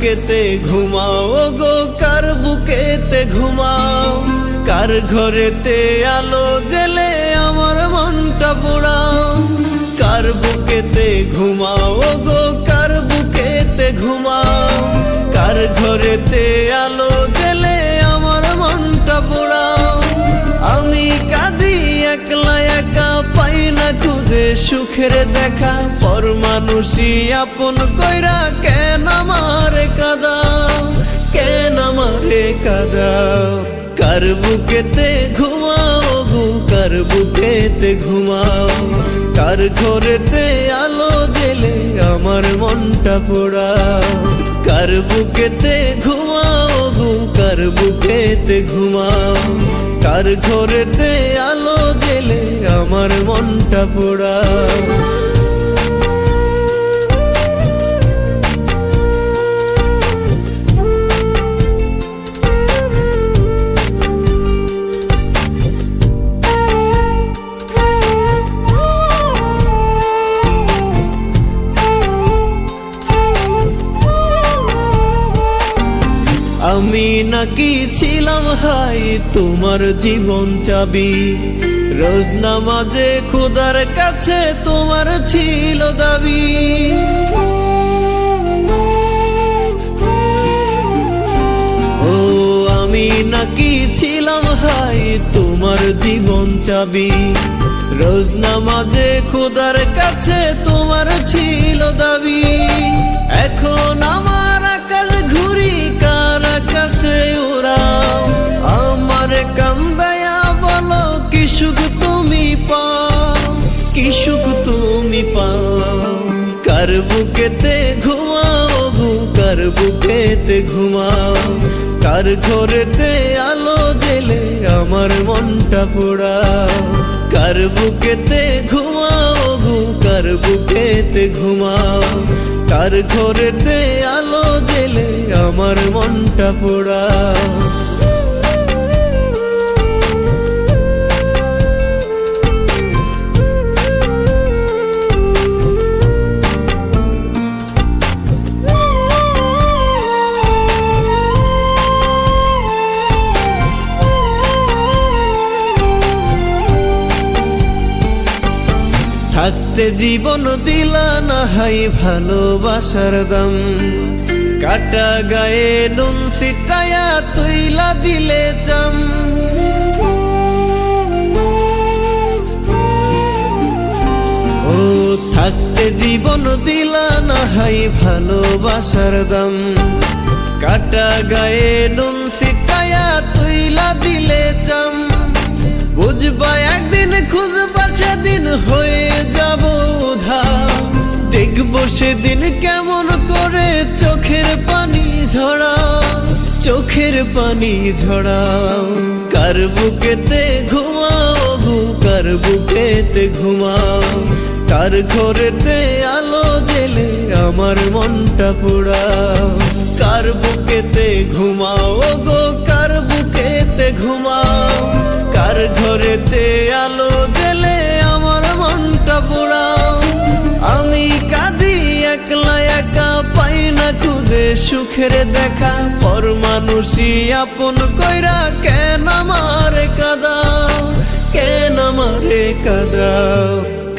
বুকেতে ঘুমাও গো, কার বুকেতে ঘুমাও? কার ঘরেতে আলো জেলে আমার মনটা পোড়াও? কার বুকেতে ঘুমাও গো, কার বুকেতে ঘুমাও? কার ঘরেতে আলো জেলে আমার মনটা পোড়াও? আমি কাঁদি একলা একা, পাই না খুঁজে সুখের দেখা। পর মানুষই আপন কইরা কেন আমারে কাঁদাও? কেন আমারে কাঁদাও? কার বুকেতে ঘুমাও গো, কার বুকেতে ঘুমাও? কার ঘরেতে আলো জেলে আমার মনটা পোড়াও? কার বুকেতে ঘুমাও গো, কার বুকেতে ঘুমাও? কার ঘরেতে আলো জেলে আমার মনটা পোড়াও? আমি নাকি ছিলাম হাই তোমার জীবন চাবি, রোজ নামাজে খোদার কাছে তোমার ছিল দাবি। ও আমি নাকি ছিলাম হাই তোমার জীবন চাবি, রোজ নামাজে খোদার কাছে তোমার ছিল দাবি। এখন আমার আকাশ ঘুরি, কার আকাশে ওরাও? আমার কান্দায়া বলো কি সুখ তুমি পাও? কি সুখ তুমি পাও? কার বুকেতে ঘুমাও গো, কার বুকেতে ঘুমাও? কার ঘরেতে আলো জেলে আমার মনটা পোড়াও? কার বুকেতে ঘুমাও গো, কার বুকেতে ঘুমাও? কার ঘরেতে আলো জেলে আমার মনটা পোড়াও? থাকতে জীবন দিলা না হাই ভালোবাসার দাম, কাটা গায়ে নুন ছিটায়া তুইলা দিলে জাম। ও থাকতে জীবন দিলা না হাই ভালোবাসার দাম, কাটা গায়ে নুন ছিটায়া তুইলা দিলে জাম। বুঝবা একদিন, খুঁজবা সেদিন হয়ে যাব উধার, দেখবো সেদিন কেমন করে চোখের পানি ঝরাও, চোখের পানি ঝরাও। কার বুকেতে ঘুমাও গো, কার বুকেতে ঘুমাও? কার ঘরেতে আলো জেলে আমার মনটা পোড়াও? কার বুকেতে ঘুমাও গো, কার বুকেতে ঘুমাও? কার ঘরেতে আলো জেলে আমার মনটা পোড়াও? আমি কাঁদি একলা একা, পাই না খুঁজে সুখের দেখা। পর মানুষই আপন কইরা কেন আমারে কাঁদাও? কেন আমারে কাঁদাও?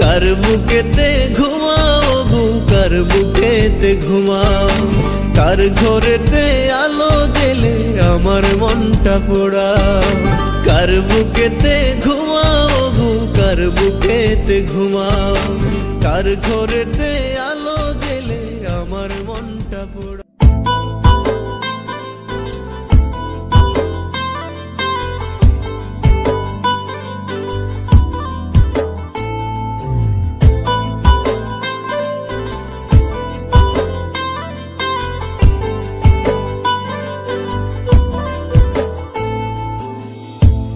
কার বুকেতে ঘুমাও গো, কার বুকেতে ঘুমাও? কার ঘরেতে আলো জেলে আমার মনটা পোড়াও? কার বুকেতে ঘুমাও গো, কার বুকেতে ঘুমাও? কার ঘরেতে আলো জেলে আমার মনটা পোড়াও?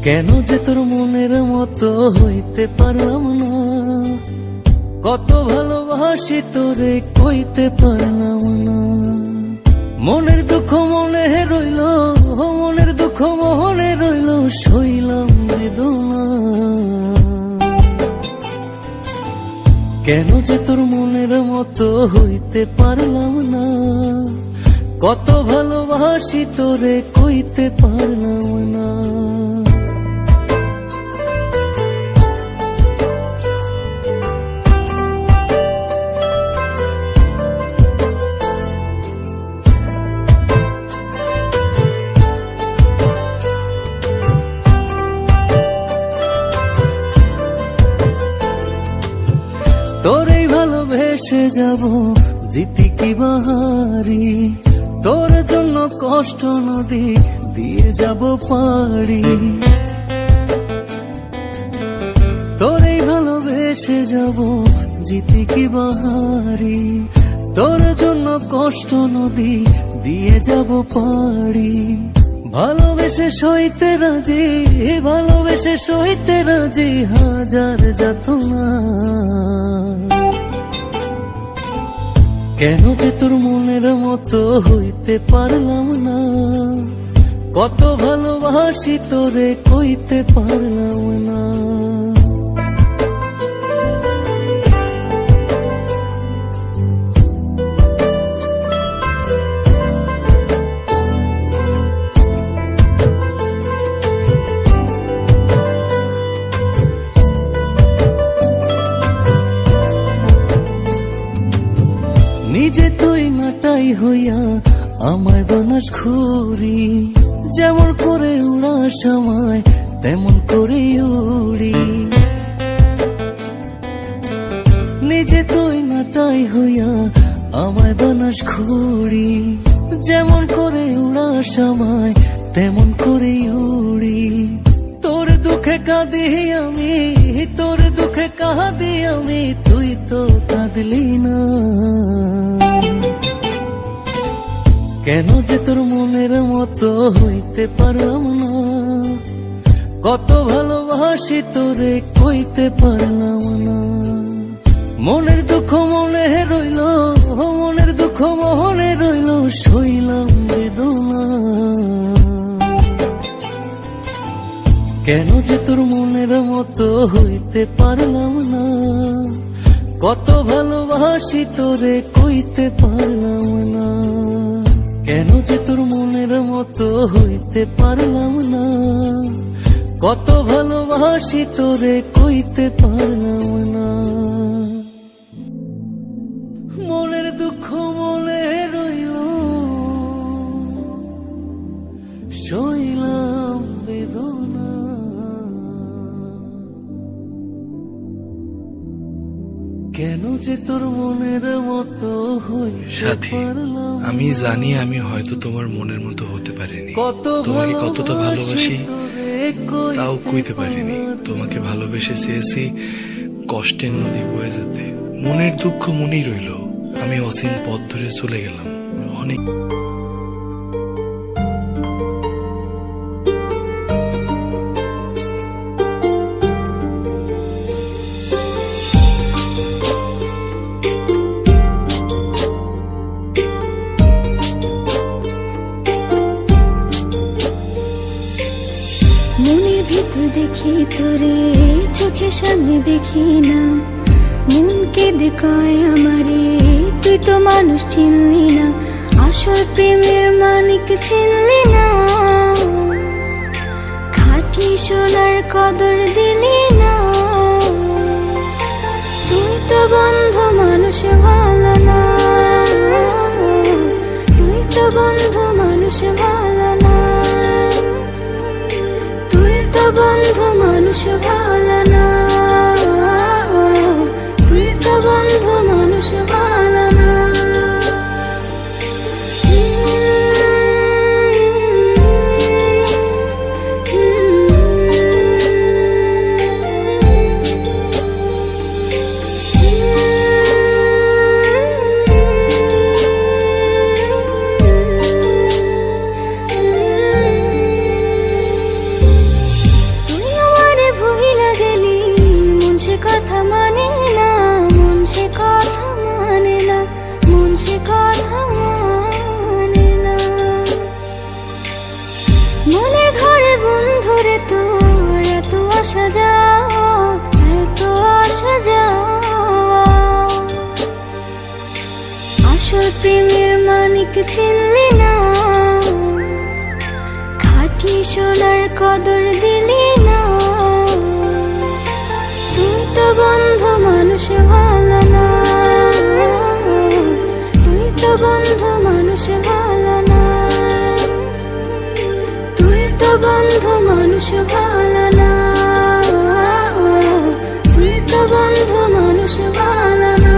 কেন যে তোর মনের মতো হইতে পারলাম না, কত ভালোবাসি তোরে কইতে পারলাম না। মনের দুঃখ মনে রইল, মনের দুঃখ মনে রইল, সইলাম বেদনা। কেন যে তোর মনের মতো হইতে পারলাম না, কত ভালোবাসি তোরে কইতে পারলাম না। তোরেই ভালোবেসে যাব জিতি কি বাহারি, তোর জন্য কষ্ট নদী দিয়ে যাব পাড়ি। তোরেই ভালোবেসে যাব জিতি কি বাহারি, তোর জন্য কষ্ট নদী দিয়ে যাব পাড়ি। ভালোবেসে সইতে রাজি, ভালোবেসে সইতে রাজি হাজার যাতনা। কেন যে তোর মনের মতো হইতে পারলাম না, কত ভালোবাসি তোরে কইতে পারলাম না। নিজে তুই নাটাই হইয়া আমায় বানাস ঘুরি, যেমন করে উড়ার সময় তেমন করে উড়ি। নিজে তুই নাটাই হইয়া আমায় বানাস ঘুরি, যেমন করে উড়ার সময় তেমন করে উড়ি। তোর দুঃখে কাঁদি আমি, তোর দুঃখে কাঁদি আমি, তুই তো কাঁদলি না। কেন যে তোর মনের মতো হইতে পারলাম না, কত ভালোবাসি তোরে কইতে পারলাম না। মনের দুঃখ মনে রইল, মনের দুঃখ মনে রইল, সইলাম বেদনা। কেন যে তোর মনের মতো হইতে পারলাম না, কত ভালোবাসি তোরে কইতে পারলাম না। কেন যে তোর মনের মতো হইতে পারলাম না, কত ভালোবাসি তোরে কইতে পারলাম না। মনের দুঃখ মনে রইল, সইলাম বেদনা। কেন যে তোর মনের মতো সাথী, আমি জানি আমি হয়তো তোমার মনের মতো হতে পারিনি, তোমাকে কতটা ভালোবাসি তাও কইতে পারিনি। তোমাকে ভালোবেসে চেয়েছি কষ্টের নদী বয়ে যেতে, মনের দুঃখ মনেই রইল। আমি অসীম পথ ধরে চলে গেলাম অনেক। মনের ভিতর দেখি তোরে, চোখের সামনে দেখি না, মন কেঁদে কয় আমারে তুই তো মানুষ চিনলি না, আসল প্রেমের মানিক চিনলি না, খাঁটি সোনার কদর দিলি না। তুই তো বন্ধু মানুষ ভালো না, তুই তো বন্ধু মানুষ ভালো না, বন্ধু মানুষ ভালো না, তুই তো বন্ধু মানুষ ভালো না। কথা মানে না, মন সে কথা মানে না, মন সে কথা মানে না। মনের ঘরে বন্ধুরে তোর এত আসা যাওয়া, এত আসা যাওয়া, আসল প্রেমের মানিক চিনলি না, খাঁটি সোনার কদর দিলি না। তুই তো বন্ধু মানুষ ভালো না, তুই তো বন্ধু মানুষ ভালো না, তুই তো বন্ধু মানুষ ভালো না, তুই তো বন্ধু মানুষ ভালো না।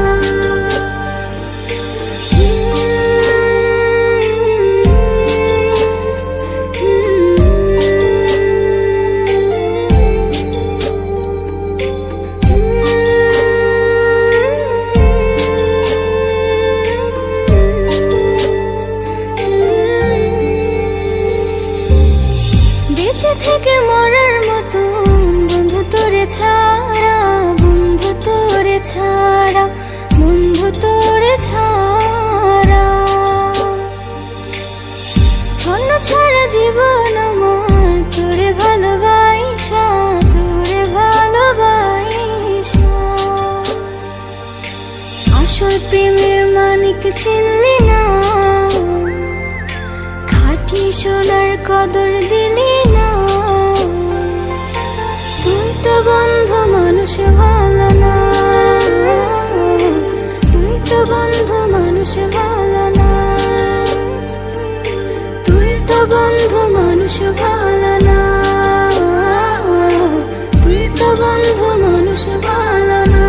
বেঁচে থেকে মরার মতো বন্ধু তোরে ছাড়া, বন্ধু তোরে ছাড়া, বন্ধু তোরে ছাড়া। ছন্ন ছাড়া জীবন আমার তোরে ভালোবাসা, তোরে ভালোবাসা। আসল প্রেমের মানিক চিনলি না, খাঁটি সোনার কদর দিলি না। তুই তো বন্ধু মানুষ ভালো না, তুই তো বন্ধু মানুষ ভালো না, তুই তো বন্ধু মানুষ ভালো না, তুই তো বন্ধু মানুষ ভালো না।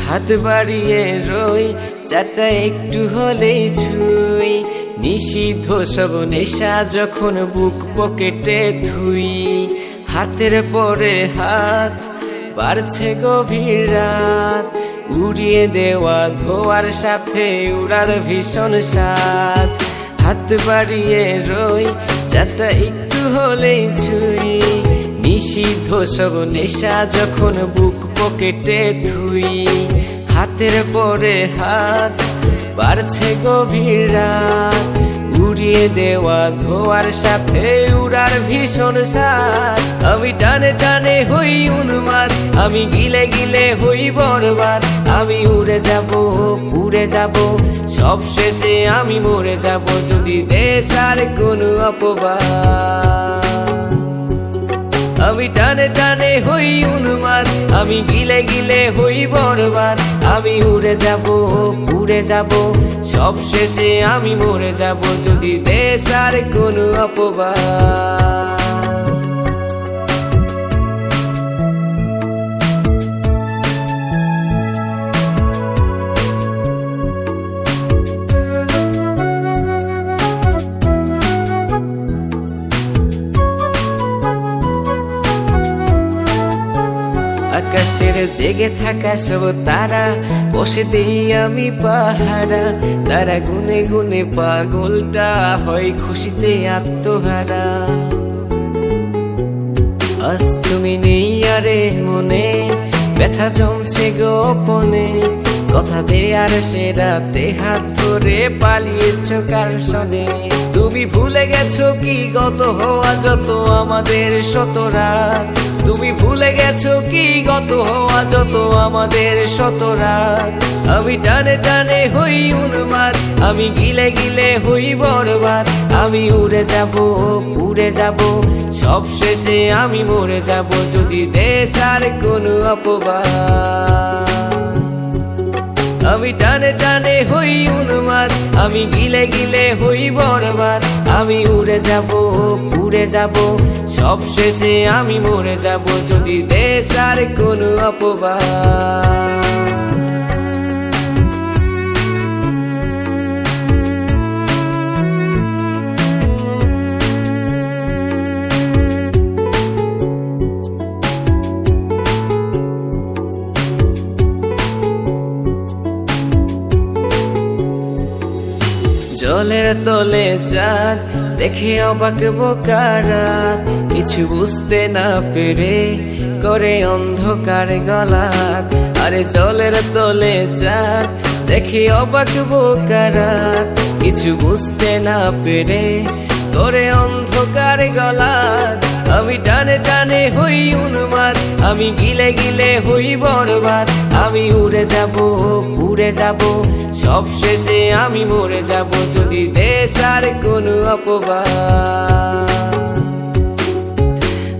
হাত বাড়িয়ে রই, চাটা একটু হলেই ছুঁই, নিষিদ্ধ সব নেশা যখন বুক পকেটে থুই। হাতের পরে হাত বাড়ছে গভীর রাত, উড়িয়ে দেওয়া ধোয়ার সাথে উড়ার ভীষণ স্বাদ। হাত বাড়িয়ে রই, চাটা একটু হলেই ছুঁই, নিষিদ্ধ সব নেশা যখন বুক পকেটে থুই। হাতের পরে হাত বাড়ছে গভীর রাত, উড়িয়ে দেওয়া ধোয়ার সাথে উড়ার ভীষণ স্বাদ। আমি টানে টানে হই উন্মাদ, আমি গিলে গিলে হই বরবাদ। আমি উড়ে যাব, উড়ে যাব, সব শেষে আমি মরে যাব যদি দেশ আর কোনো অপবাদ। আমি টানে টানে হই উন্মাদ, আমি গিলে গিলে হই বরবাদ। আমি উড়ে যাব, উড়ে যাব, সব শেষে আমি মরে যাব যদি দেশ আর কোনো অপবাদ। আকাশের জেগে থাকা সব তারা বসে দিই আমি পাহারা। তারা গুনে গুনে পাগলটা হয় খুশিতে আত্মহারা। আজ তুমি নেই আরে মনে, ব্যথা জমছে গোপনে। কথা দে আর সে রাতে হাত ধরে পালিয়েছ কার সনে। তুমি ভুলে গেছো কি গত হওয়া যত আমাদের শত রাত। তুমি ভুলে গেছো কি গত হওয়া যত আমাদের শত রাত। আমি টানে টানে হই উন্মাদ, আমি গিলে গিলে হই বরবাদ। আমি উড়ে যাব, উড়ে যাব, সব শেষে আমি মরে যাব যদি দেশ আর কোনো অপবাদ। আমি টানে টানে হই উন্মাদ, আমি গিলে গিলে হই বরবাদ। আমি উড়ে যাব, উড়ে যাব, সব শেষে আমি মরে যাব যদি দেশ আর কোনো অপবাদ। জলের তলে চাঁদ দেখে অবাক বোকারাত, কিছু বুঝতে না পেরে করে অন্ধকার গলাত। আরে জলের তলে চাঁদ দেখে অবাক বোকারাত, কিছু বুঝতে না পেরে করে অন্ধকার গলাত। আমি টানে টানে হই উন্মাদ, আমি গিলে গিলে হই বরবাদ। আমি উড়ে যাব উড়ে যাব, সব শেষে আমি মরে যাব যদি দেশ আর কোনো অপবাদ।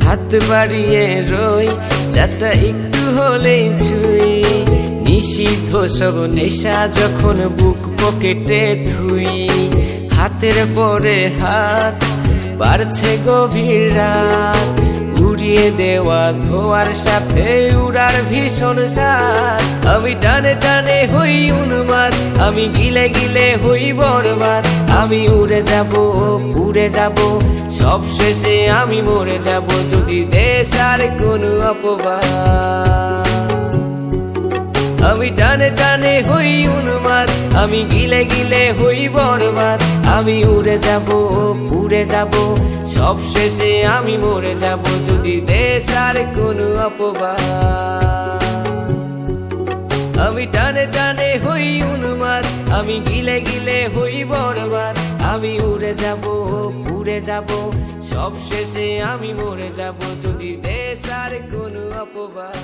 হাত বাড়িয়ে রই যাত্রা একটু হলেই ছুঁই, নিষিদ্ধ সব নেশা যখন বুক পকেটে থুই। হাতের পরে হাত বাড়ছে গভীর রাত, উড়িয়ে দেওয়া ধোয়ার সাথে উড়ার ভীষণ সাথ। আমি টানে টানে হই উন্মাদ, আমি গিলে গিলে হই বরবাদ। আমি উড়ে যাব উড়ে যাব, সব শেষে আমি মরে যাব যদি দেশ আর কোনো অপবাদ। আমি টানে টানে হই উন্মাদ, আমি গিলে গিলে হই বরবাদ। আমি উড়ে যাব উড়ে যাব, সব শেষে আমি মরে যাব যদি দেশ আর কোনো অপবাদ। আমি টানে টানে হই উন্মাদ, আমি গিলে গিলে হই বরবাদ। আমি উড়ে যাব উড়ে যাব, সব শেষে আমি মরে যাব যদি দেশ আর কোনো অপবাদ।